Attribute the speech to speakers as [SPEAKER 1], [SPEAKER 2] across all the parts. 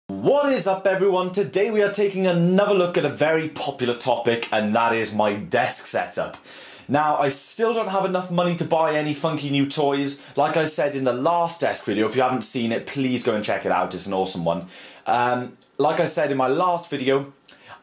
[SPEAKER 1] What is up everyone? Today we are taking another look at a very popular topic, and that is my desk setup. Now, I still don't have enough money to buy any funky new toys. Like I said in the last desk video, if you haven't seen it, please go and check it out, it's an awesome one. Like I said in my last video,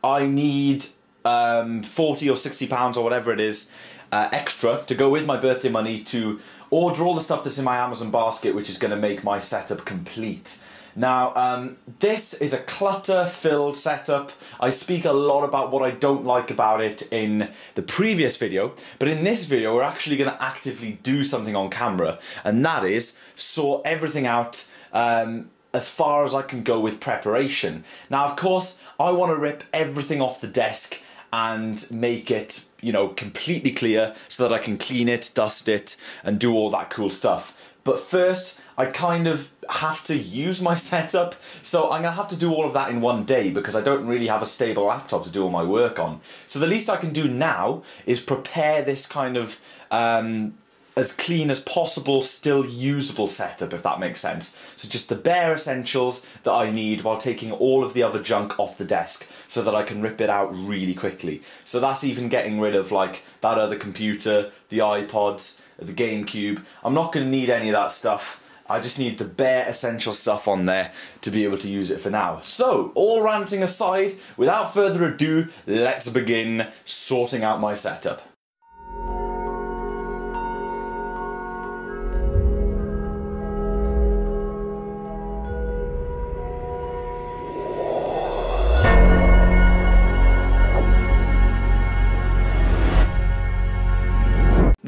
[SPEAKER 1] I need 40 or 60 pounds or whatever it is extra to go with my birthday money to order all the stuff that's in my Amazon basket, which is going to make my setup complete. Now, this is a clutter-filled setup. I speak a lot about what I don't like about it in the previous video, but in this video we're actually going to actively do something on camera, and that is sort everything out as far as I can go with preparation. Now, of course, I want to rip everything off the desk and make it, you know, completely clear so that I can clean it, dust it, and do all that cool stuff. But first, I kind of have to use my setup, so I'm going to have to do all of that in one day because I don't really have a stable laptop to do all my work on. So the least I can do now is prepare this kind of as clean as possible, still usable setup, if that makes sense. So just the bare essentials that I need while taking all of the other junk off the desk so that I can rip it out really quickly. So that's even getting rid of like that other computer, the iPods, the GameCube. I'm not going to need any of that stuff. I just need the bare essential stuff on there to be able to use it for now. So, all ranting aside, without further ado, let's begin sorting out my setup.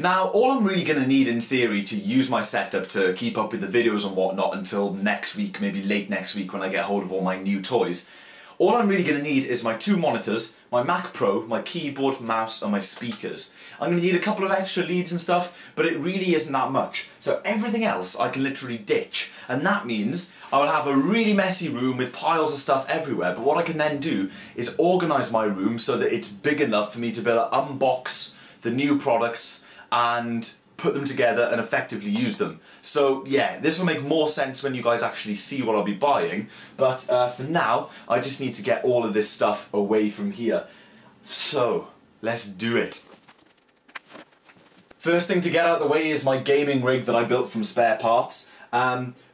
[SPEAKER 1] Now, all I'm really going to need in theory to use my setup to keep up with the videos and whatnot until next week, maybe late next week when I get hold of all my new toys, all I'm really going to need is my two monitors, my Mac Pro, my keyboard, mouse and my speakers. I'm going to need a couple of extra leads and stuff, but it really isn't that much. So everything else I can literally ditch, and that means I will have a really messy room with piles of stuff everywhere, but what I can then do is organise my room so that it's big enough for me to be able to unbox the new products and put them together and effectively use them. So yeah, this will make more sense when you guys actually see what I'll be buying, but for now I just need to get all of this stuff away from here. So let's do it. First thing to get out of the way is my gaming rig that I built from spare parts.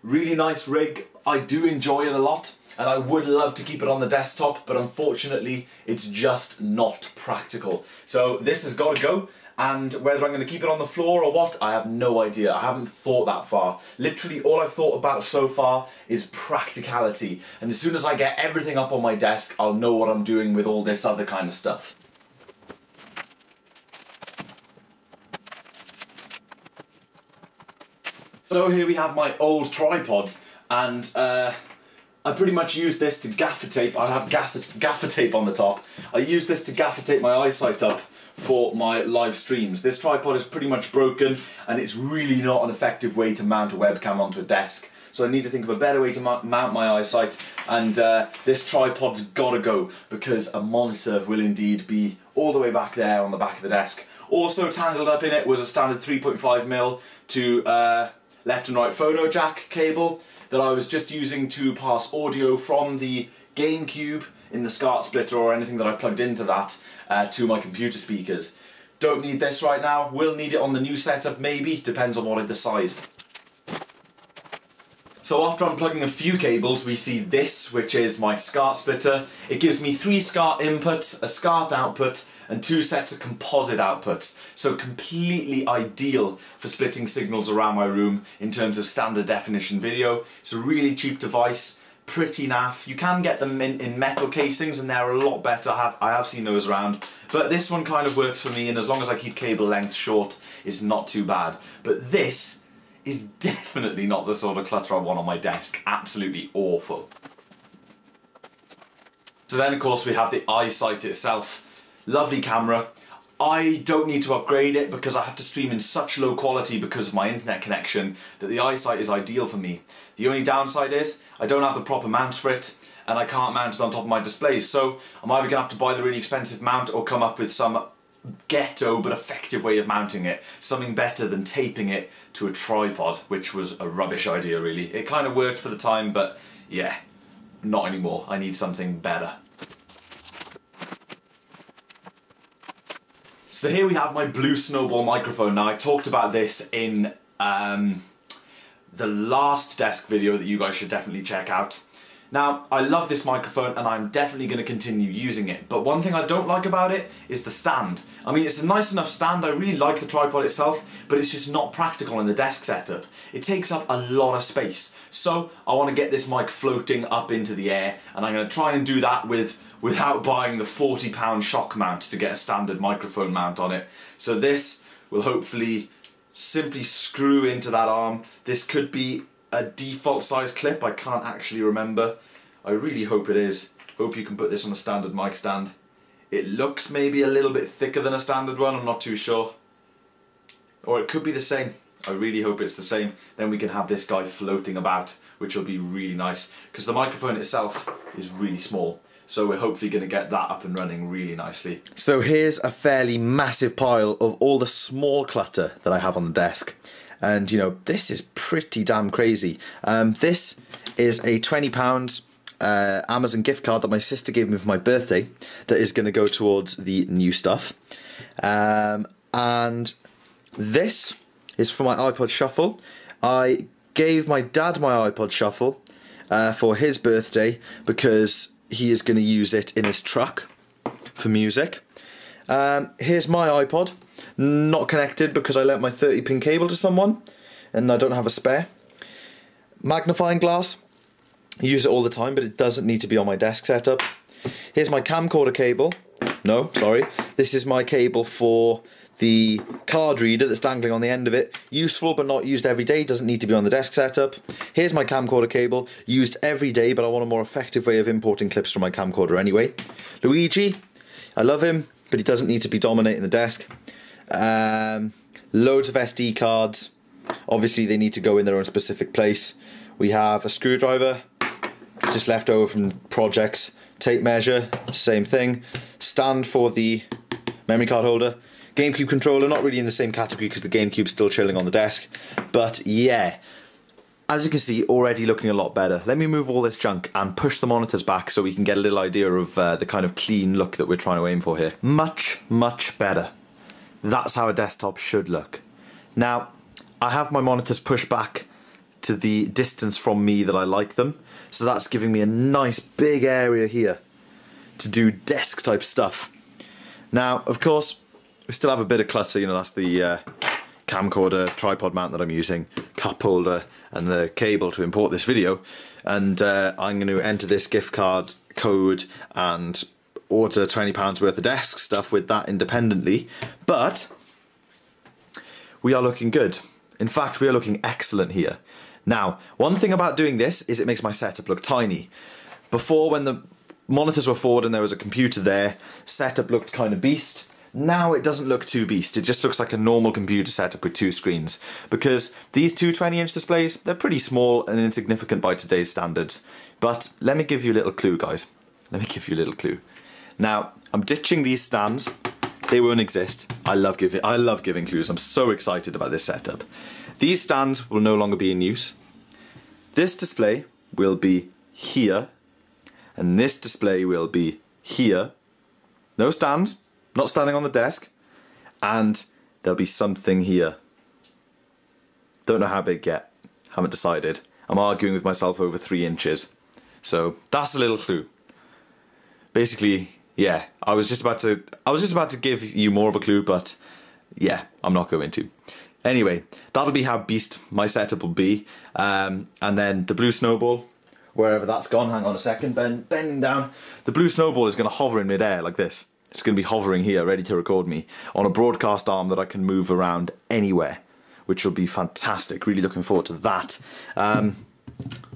[SPEAKER 1] Really nice rig, I do enjoy it a lot, and I would love to keep it on the desktop, but unfortunately it's just not practical. So this has got to go. And whether I'm going to keep it on the floor or what, I have no idea. I haven't thought that far. Literally all I've thought about so far is practicality. And as soon as I get everything up on my desk, I'll know what I'm doing with all this other kind of stuff. So here we have my old tripod, and I pretty much use this to gaffer tape. I have gaffer tape on the top. I use this to gaffer tape my eyesight up for my live streams. This tripod is pretty much broken, and it's really not an effective way to mount a webcam onto a desk. So I need to think of a better way to mount my eyesight, and this tripod's gotta go because a monitor will indeed be all the way back there on the back of the desk. Also tangled up in it was a standard 3.5mm to left and right phono jack cable that I was just using to pass audio from the GameCube in the SCART splitter or anything that I plugged into that to my computer speakers. Don't need this right now, will need it on the new setup maybe, depends on what I decide. So after unplugging a few cables, we see this, which is my SCART splitter. It gives me 3 SCART inputs, a SCART output, and 2 sets of composite outputs. So completely ideal for splitting signals around my room in terms of standard definition video. It's a really cheap device, pretty naff. You can get them in metal casings and they're a lot better. I have seen those around, but this one kind of works for me, and as long as I keep cable length short, it's not too bad. But this is definitely not the sort of clutter I want on my desk. Absolutely awful. So then of course we have the iSight itself. Lovely camera. I don't need to upgrade it because I have to stream in such low quality because of my internet connection that the iSight is ideal for me. The only downside is I don't have the proper mount for it, and I can't mount it on top of my displays, so I'm either going to have to buy the really expensive mount or come up with some ghetto but effective way of mounting it. Something better than taping it to a tripod, which was a rubbish idea really. It kind of worked for the time, but yeah, not anymore. I need something better. So here we have my blue snowball microphone. Now I talked about this in the last desk video that you guys should definitely check out. Now, I love this microphone and I'm definitely going to continue using it, but one thing I don't like about it is the stand. I mean, it's a nice enough stand, I really like the tripod itself, but it's just not practical in the desk setup. It takes up a lot of space. So, I want to get this mic floating up into the air, and I'm going to try and do that without buying the £40 shock mount to get a standard microphone mount on it. So this will hopefully simply screw into that arm. This could be a default size clip, I can't actually remember. I really hope it is. Hope you can put this on a standard mic stand. It looks maybe a little bit thicker than a standard one, I'm not too sure. Or it could be the same. I really hope it's the same. Then we can have this guy floating about, which will be really nice, because the microphone itself is really small. So we're hopefully going to get that up and running really nicely. So here's a fairly massive pile of all the small clutter that I have on the desk. And you know, this is pretty damn crazy. This is a £20 Amazon gift card that my sister gave me for my birthday that is going to go towards the new stuff. And this is for my iPod Shuffle. I gave my dad my iPod Shuffle for his birthday because he is going to use it in his truck for music. Here's my iPod, not connected because I lent my 30-pin cable to someone and I don't have a spare. Magnifying glass, I use it all the time, but it doesn't need to be on my desk setup. Here's my camcorder cable. No, sorry. This is my cable for the card reader that's dangling on the end of it. Useful but not used every day, doesn't need to be on the desk setup. Here's my camcorder cable, used every day, but I want a more effective way of importing clips from my camcorder anyway. Luigi, I love him, but he doesn't need to be dominating the desk. Loads of SD cards, obviously they need to go in their own specific place. We have a screwdriver, just left over from projects. Tape measure, same thing. Stand for the memory card holder. GameCube controller, not really in the same category because the GameCube's still chilling on the desk. But yeah, as you can see, already looking a lot better. Let me move all this junk and push the monitors back so we can get a little idea of the kind of clean look that we're trying to aim for here. Much, much better. That's how a desktop should look. Now, I have my monitors pushed back to the distance from me that I like them. So that's giving me a nice big area here to do desk type stuff. Now, of course, we still have a bit of clutter, you know, that's the camcorder tripod mount that I'm using, cup holder and the cable to import this video. And I'm going to enter this gift card code and order £20 worth of desk stuff with that independently. But we are looking good. In fact, we are looking excellent here. Now, one thing about doing this is it makes my setup look tiny. Before, when the monitors were forward and there was a computer there, setup looked kind of beast. Now it doesn't look too beast, it just looks like a normal computer setup with two screens. Because these two 20-inch displays, they're pretty small and insignificant by today's standards. But let me give you a little clue, guys. Let me give you a little clue. Now, I'm ditching these stands. They won't exist. I love giving clues. I'm so excited about this setup. These stands will no longer be in use. This display will be here. And this display will be here. No stands. Not standing on the desk, and there'll be something here. Don't know how big yet, haven't decided. I'm arguing with myself over 3 inches. So that's a little clue. Basically, yeah, I was just about to give you more of a clue, but yeah, I'm not going to. Anyway, that'll be how beast my setup will be. And then the blue snowball, wherever that's gone, hang on a second, bending down. The blue snowball is going to hover in midair like this. It's going to be hovering here, ready to record me, on a broadcast arm that I can move around anywhere, which will be fantastic. Really looking forward to that,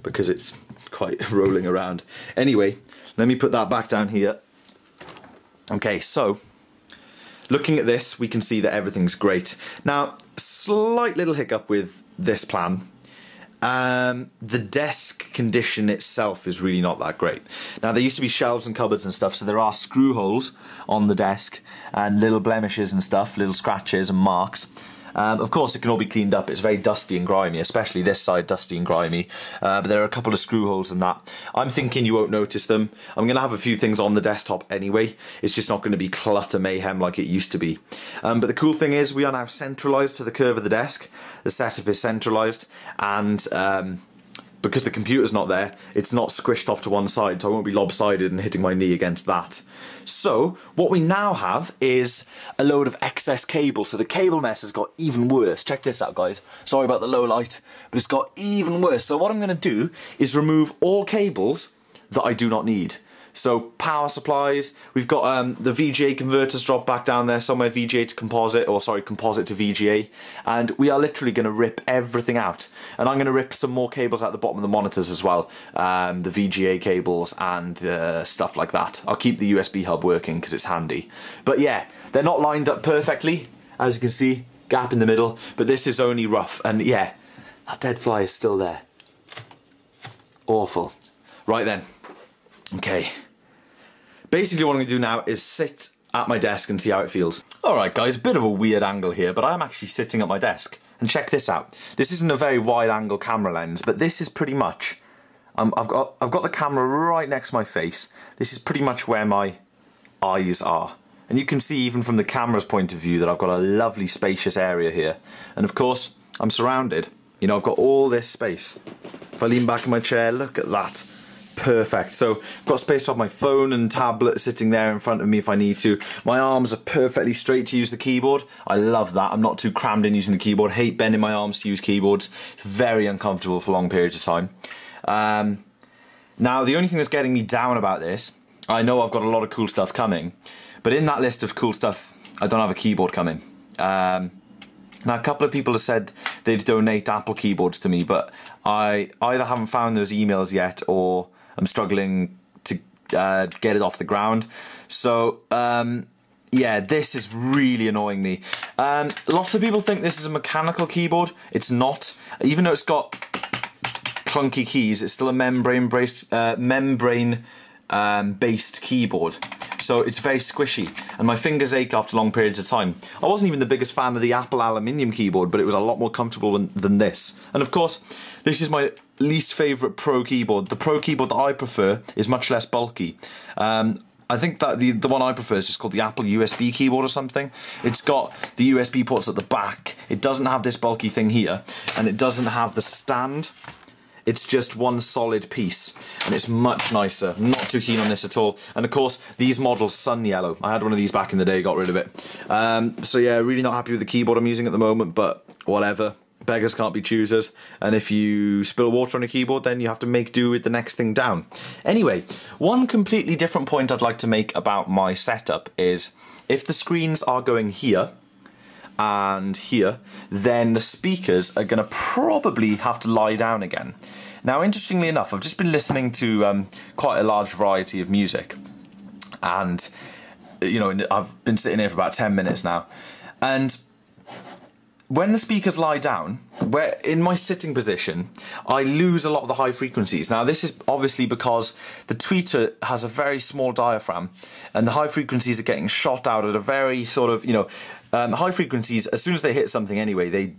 [SPEAKER 1] because it's quite rolling around. Anyway, let me put that back down here. Okay, so, looking at this, we can see that everything's great. Now, slight little hiccup with this plan. The desk condition itself is really not that great. Now, there used to be shelves and cupboards and stuff, so there are screw holes on the desk and little blemishes and stuff, little scratches and marks. Of course, it can all be cleaned up. It's very dusty and grimy, especially this side, dusty and grimy. But there are a couple of screw holes in that. I'm thinking you won't notice them. I'm going to have a few things on the desktop anyway. It's just not going to be clutter mayhem like it used to be. But the cool thing is we are now centralised to the curve of the desk. The setup is centralised, and because the computer's not there, it's not squished off to one side, so I won't be lopsided and hitting my knee against that. So, what we now have is a load of excess cable, so the cable mess has got even worse. Check this out, guys. Sorry about the low light, but it's got even worse. So what I'm going to do is remove all cables that I do not need. So power supplies, we've got the VGA converters dropped back down there somewhere, VGA to composite, or sorry, composite to VGA, and we are literally going to rip everything out. And I'm going to rip some more cables out the bottom of the monitors as well, the VGA cables and stuff like that. I'll keep the USB hub working because it's handy. But yeah, they're not lined up perfectly, as you can see, gap in the middle, but this is only rough, and yeah, that dead fly is still there. Awful. Right then, okay. Basically what I'm going to do now is sit at my desk and see how it feels. Alright guys, a bit of a weird angle here, but I'm actually sitting at my desk. And check this out. This isn't a very wide angle camera lens, but this is pretty much... I've got the camera right next to my face. This is pretty much where my eyes are. And you can see even from the camera's point of view that I've got a lovely spacious area here. And of course, I'm surrounded. You know, I've got all this space. If I lean back in my chair, look at that. Perfect. So I've got space to have my phone and tablet sitting there in front of me if I need to. My arms are perfectly straight to use the keyboard. I love that. I'm not too crammed in using the keyboard. Hate bending my arms to use keyboards. It's very uncomfortable for long periods of time. Now the only thing that's getting me down about this, I know I've got a lot of cool stuff coming, but in that list of cool stuff I don't have a keyboard coming. Now a couple of people have said they'd donate Apple keyboards to me, but I either haven't found those emails yet or I'm struggling to get it off the ground. So, yeah, this is really annoying me. Lots of people think this is a mechanical keyboard. It's not. Even though it's got clunky keys, it's still a membrane-based keyboard. So it's very squishy, and my fingers ache after long periods of time. I wasn't even the biggest fan of the Apple aluminium keyboard, but it was a lot more comfortable than this. And of course, this is my least favourite Pro keyboard. The Pro keyboard that I prefer is much less bulky. I think that the one I prefer is just called the Apple USB keyboard or something. It's got the USB ports at the back. It doesn't have this bulky thing here, and it doesn't have the stand. It's just one solid piece, and it's much nicer. I'm not too keen on this at all. And of course, these models sun yellow. I had one of these back in the day, got rid of it. So yeah, really not happy with the keyboard I'm using at the moment, but whatever. Beggars can't be choosers, and if you spill water on a keyboard, then you have to make do with the next thing down. Anyway, one completely different point I'd like to make about my setup is, if the screens are going here and here, then the speakers are going to probably have to lie down again. Now, interestingly enough, I've just been listening to quite a large variety of music, and you know, I've been sitting here for about 10 minutes now, and when the speakers lie down, where in my sitting position, I lose a lot of the high frequencies. Now, this is obviously because the tweeter has a very small diaphragm, and the high frequencies are getting shot out at a very sort of, you know, high frequencies, as soon as they hit something anyway, they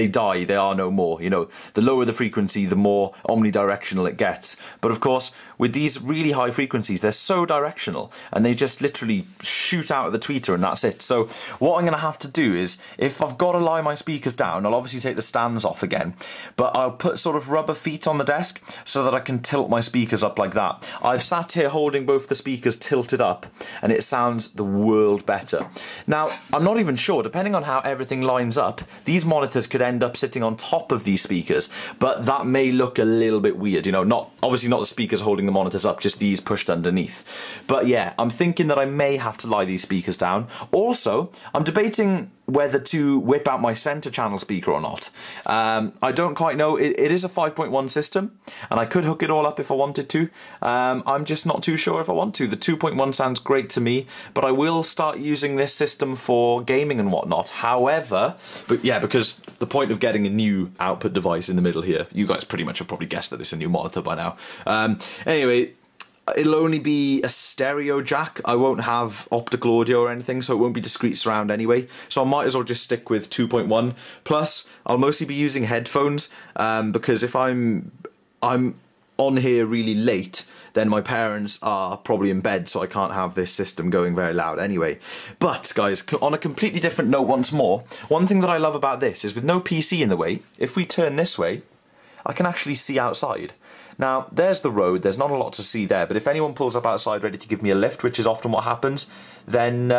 [SPEAKER 1] die, they are no more. You know, the lower the frequency, the more omnidirectional it gets. But of course, with these really high frequencies, they're so directional, and they just literally shoot out of the tweeter, and that's it. So what I'm going to have to do is, if I've got to lie my speakers down, I'll obviously take the stands off again, but I'll put sort of rubber feet on the desk so that I can tilt my speakers up like that. I've sat here holding both the speakers tilted up, and it sounds the world better. Now, I'm not even sure, depending on how everything lines up, these monitors could end up sitting on top of these speakers, but that may look a little bit weird, you know, obviously not the speakers holding the monitors up, just these pushed underneath. But yeah, I'm thinking that I may have to lie these speakers down. Also, I'm debating whether to whip out my center channel speaker or not. I don't quite know. It is a 5.1 system, and I could hook it all up if I wanted to. I'm just not too sure if I want to. The 2.1 sounds great to me, but I will start using this system for gaming and whatnot. However, but yeah, because the point of getting a new output device in the middle here, you guys pretty much have probably guessed that it's a new monitor by now. Anyway, it'll only be a stereo jack. I won't have optical audio or anything, so it won't be discrete surround anyway. So I might as well just stick with 2.1. Plus, I'll mostly be using headphones because if I'm on here really late, then my parents are probably in bed, so I can't have this system going very loud anyway. But guys, on a completely different note once more, one thing that I love about this is with no PC in the way, if we turn this way, I can actually see outside. Now, there's the road, there's not a lot to see there, but if anyone pulls up outside ready to give me a lift, which is often what happens, then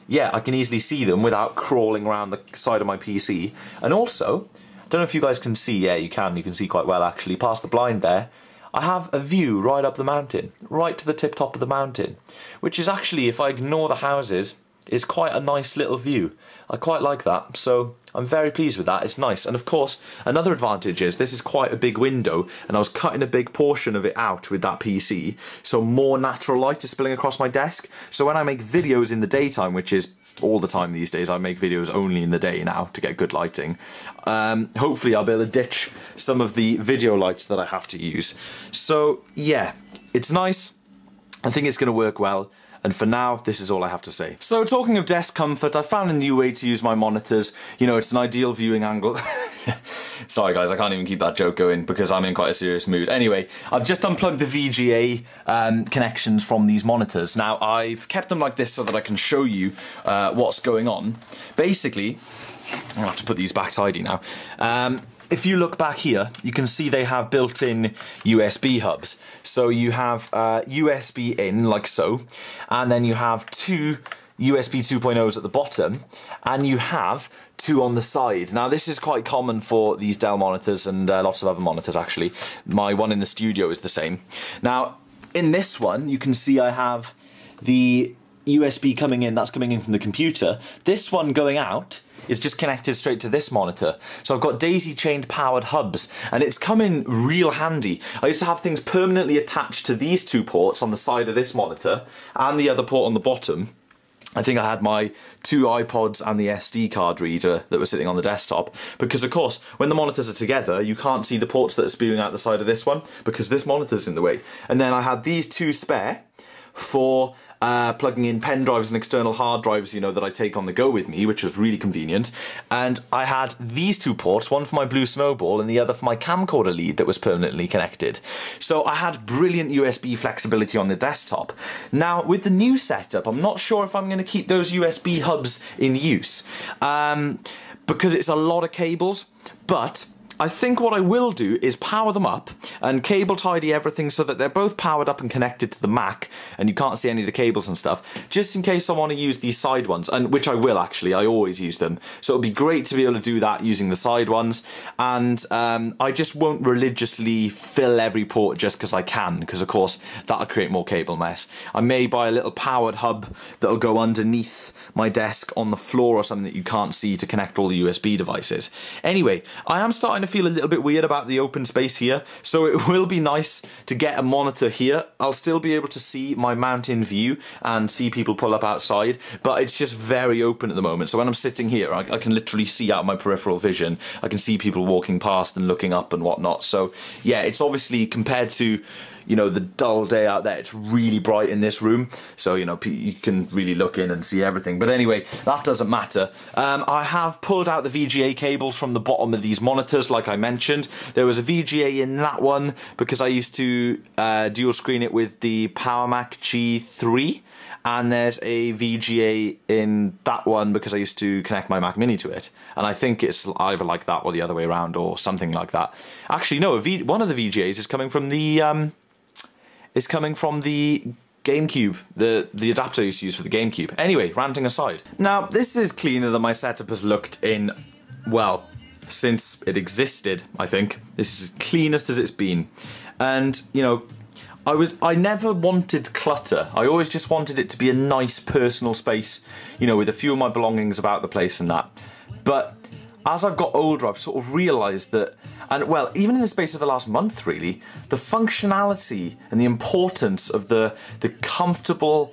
[SPEAKER 1] yeah, I can easily see them without crawling around the side of my PC. And also, I don't know if you guys can see, yeah, you can see quite well actually, past the blind there, I have a view right up the mountain, right to the tip top of the mountain, which is actually, if I ignore the houses, is quite a nice little view. I quite like that, so I'm very pleased with that. It's nice. And of course, another advantage is this is quite a big window, and I was cutting a big portion of it out with that PC, so more natural light is spilling across my desk. So when I make videos in the daytime, which is all the time these days, I make videos only in the day now to get good lighting. Hopefully I'll be able to ditch some of the video lights that I have to use. So yeah, it's nice. I think it's going to work well. And for now, this is all I have to say. So talking of desk comfort, I found a new way to use my monitors. You know, it's an ideal viewing angle. Sorry guys, I can't even keep that joke going because I'm in quite a serious mood. Anyway, I've just unplugged the VGA connections from these monitors. Now, I've kept them like this so that I can show you what's going on. Basically, I'll have to put these back tidy now. If you look back here, you can see they have built-in USB hubs. So you have USB in, like so, and then you have two USB 2.0s at the bottom, and you have two on the side. Now this is quite common for these Dell monitors and lots of other monitors actually. My one in the studio is the same. Now in this one, you can see I have the USB coming in, that's coming in from the computer. This one going out is just connected straight to this monitor. So I've got daisy-chained powered hubs, and it's come in real handy. I used to have things permanently attached to these two ports on the side of this monitor, and the other port on the bottom. I think I had my two iPods and the SD card reader that was sitting on the desktop, because of course, when the monitors are together, you can't see the ports that are spewing out the side of this one, because this monitor's in the way. And then I had these two spare for plugging in pen drives and external hard drives, you know, that I take on the go with me, which was really convenient. And I had these two ports, one for my Blue Snowball and the other for my camcorder lead that was permanently connected. So I had brilliant USB flexibility on the desktop. Now, with the new setup, I'm not sure if I'm going to keep those USB hubs in use, because it's a lot of cables, but I think what I will do is power them up and cable tidy everything so that they're both powered up and connected to the Mac and you can't see any of the cables and stuff, just in case I want to use these side ones, and which I will actually, I always use them. So it'll be great to be able to do that using the side ones, and I just won't religiously fill every port just because I can, because of course that'll create more cable mess. I may buy a little powered hub that'll go underneath my desk on the floor or something that you can't see to connect all the USB devices. Anyway, I am starting to feel a little bit weird about the open space here, so it will be nice to get a monitor here. I'll still be able to see my mountain view and see people pull up outside, but it's just very open at the moment. So when I'm sitting here, I can literally see out my peripheral vision. I can see people walking past and looking up and whatnot. So yeah, it's obviously, compared to, you know, the dull day out there, it's really bright in this room, so you know, you can really look in and see everything. But anyway, that doesn't matter. I have pulled out the VGA cables from the bottom of these monitors, like I mentioned. There was a VGA in that one because I used to dual screen it with the PowerMac G3, and there's a VGA in that one because I used to connect my Mac Mini to it, and I think it's either like that or the other way around or something like that. Actually no, one of the VGAs is coming from the GameCube, the adapter I used to use for the GameCube. Anyway, ranting aside. Now, this is cleaner than my setup has looked in, well, since it existed, I think. This is as cleanest as it's been. And, you know, I never wanted clutter. I always just wanted it to be a nice personal space, you know, with a few of my belongings about the place and that. But as I've got older, I've sort of realised that, and well, even in the space of the last month really, the functionality and the importance of the comfort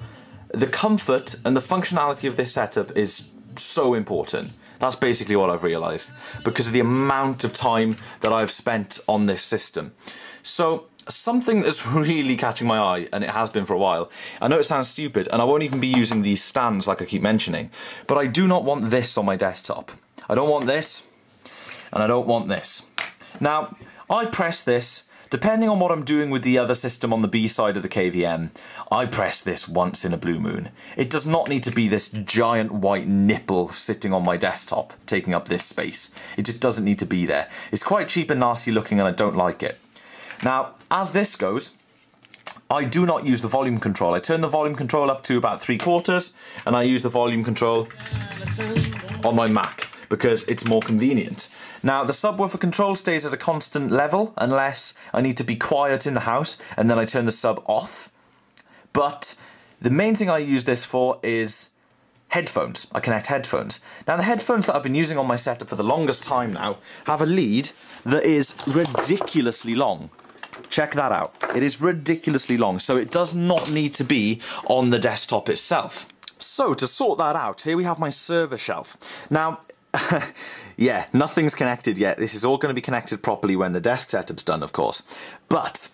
[SPEAKER 1] and the functionality of this setup is so important. That's basically what I've realised, because of the amount of time that I've spent on this system. So something that's really catching my eye, and it has been for a while. I know it sounds stupid, and I won't even be using these stands like I keep mentioning, but I do not want this on my desktop. I don't want this, and I don't want this. Now, I press this, depending on what I'm doing with the other system on the B side of the KVM, I press this once in a blue moon. It does not need to be this giant white nipple sitting on my desktop, taking up this space. It just doesn't need to be there. It's quite cheap and nasty looking, and I don't like it. Now, as this goes, I do not use the volume control. I turn the volume control up to about 3/4, and I use the volume control on my Mac because it's more convenient. Now, the subwoofer control stays at a constant level unless I need to be quiet in the house, and then I turn the sub off. But the main thing I use this for is headphones. I connect headphones. Now, the headphones that I've been using on my setup for the longest time now have a lead that is ridiculously long. Check that out. It is ridiculously long, so it does not need to be on the desktop itself. So, to sort that out, here we have my server shelf. Now, yeah, nothing's connected yet. This is all going to be connected properly when the desk setup's done, of course. But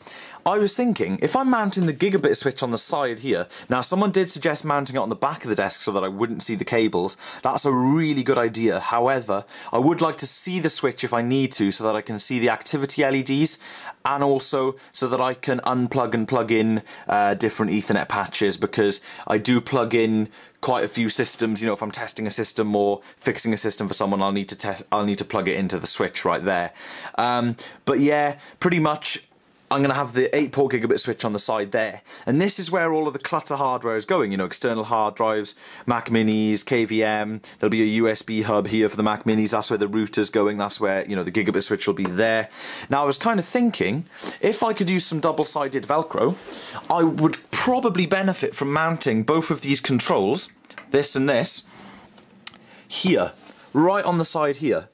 [SPEAKER 1] I was thinking, if I'm mounting the gigabit switch on the side here, now someone did suggest mounting it on the back of the desk so that I wouldn't see the cables. That's a really good idea. However, I would like to see the switch if I need to so that I can see the activity LEDs, and also so that I can unplug and plug in different Ethernet patches, because I do plug in quite a few systems. You know, if I'm testing a system or fixing a system for someone, I'll need to plug it into the switch right there. But yeah, pretty much I'm going to have the 8-port gigabit switch on the side there. And this is where all of the clutter hardware is going. You know, external hard drives, Mac Minis, KVM. There'll be a USB hub here for the Mac Minis. That's where the router's going. That's where, you know, the gigabit switch will be there. Now, I was kind of thinking, if I could use some double-sided Velcro, I would probably benefit from mounting both of these controls, this and this, here, right on the side here,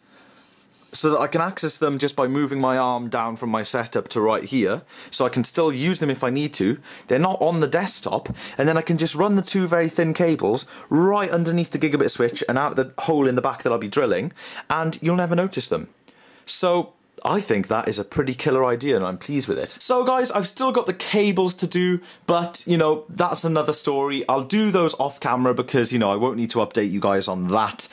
[SPEAKER 1] so that I can access them just by moving my arm down from my setup to right here, so I can still use them if I need to. They're not on the desktop, and then I can just run the two very thin cables right underneath the gigabit switch and out the hole in the back that I'll be drilling, and you'll never notice them. So I think that is a pretty killer idea, and I'm pleased with it. So guys, I've still got the cables to do, but you know, that's another story. I'll do those off camera because, you know, I won't need to update you guys on that.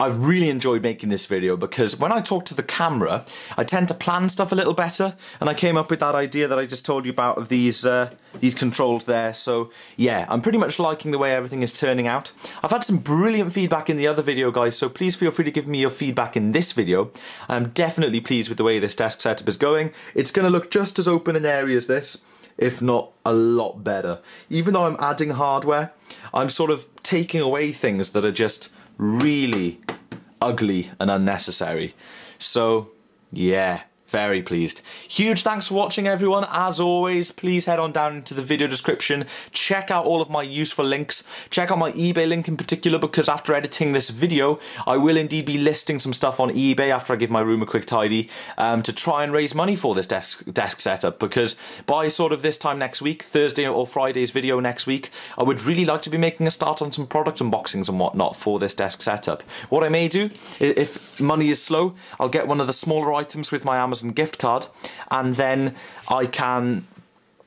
[SPEAKER 1] I've really enjoyed making this video because when I talk to the camera, I tend to plan stuff a little better, and I came up with that idea that I just told you about of these controls there. So yeah, I'm pretty much liking the way everything is turning out. I've had some brilliant feedback in the other video, guys, so please feel free to give me your feedback in this video. I'm definitely pleased with the way this desk setup is going. It's going to look just as open and airy as this, if not a lot better. Even though I'm adding hardware, I'm sort of taking away things that are just really ugly and unnecessary. So yeah, very pleased. Huge thanks for watching, everyone. As always, please head on down into the video description. Check out all of my useful links. Check out my eBay link in particular, because after editing this video, I will indeed be listing some stuff on eBay after I give my room a quick tidy to try and raise money for this desk setup, because by sort of this time next week, Thursday or Friday's video next week, I would really like to be making a start on some product unboxings and whatnot for this desk setup. What I may do, if money is slow, I'll get one of the smaller items with my Amazon gift card, and then I can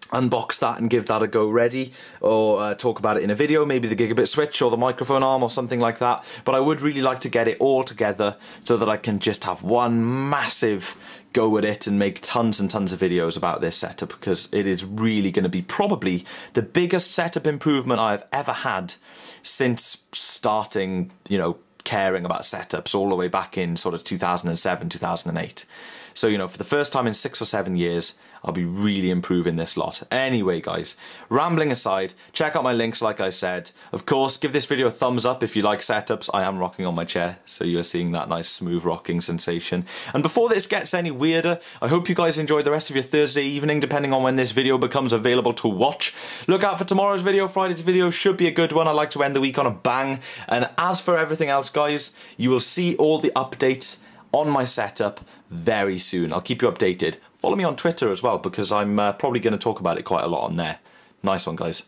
[SPEAKER 1] unbox that and give that a go ready, or talk about it in a video, maybe the gigabit switch or the microphone arm or something like that. But I would really like to get it all together so that I can just have one massive go at it and make tons and tons of videos about this setup, because it is really going to be probably the biggest setup improvement I've ever had since starting, you know, caring about setups all the way back in sort of 2007, 2008. So, you know, for the first time in 6 or 7 years, I'll be really improving this lot. Anyway, guys, rambling aside, check out my links like I said. Of course, give this video a thumbs up if you like setups. I am rocking on my chair, so you're seeing that nice smooth rocking sensation. And before this gets any weirder, I hope you guys enjoy the rest of your Thursday evening, depending on when this video becomes available to watch. Look out for tomorrow's video. Friday's video should be a good one. I like to end the week on a bang. And as for everything else, guys, you will see all the updates on my setup very soon. I'll keep you updated. Follow me on Twitter as well, because I'm probably going to talk about it quite a lot on there. Nice one, guys.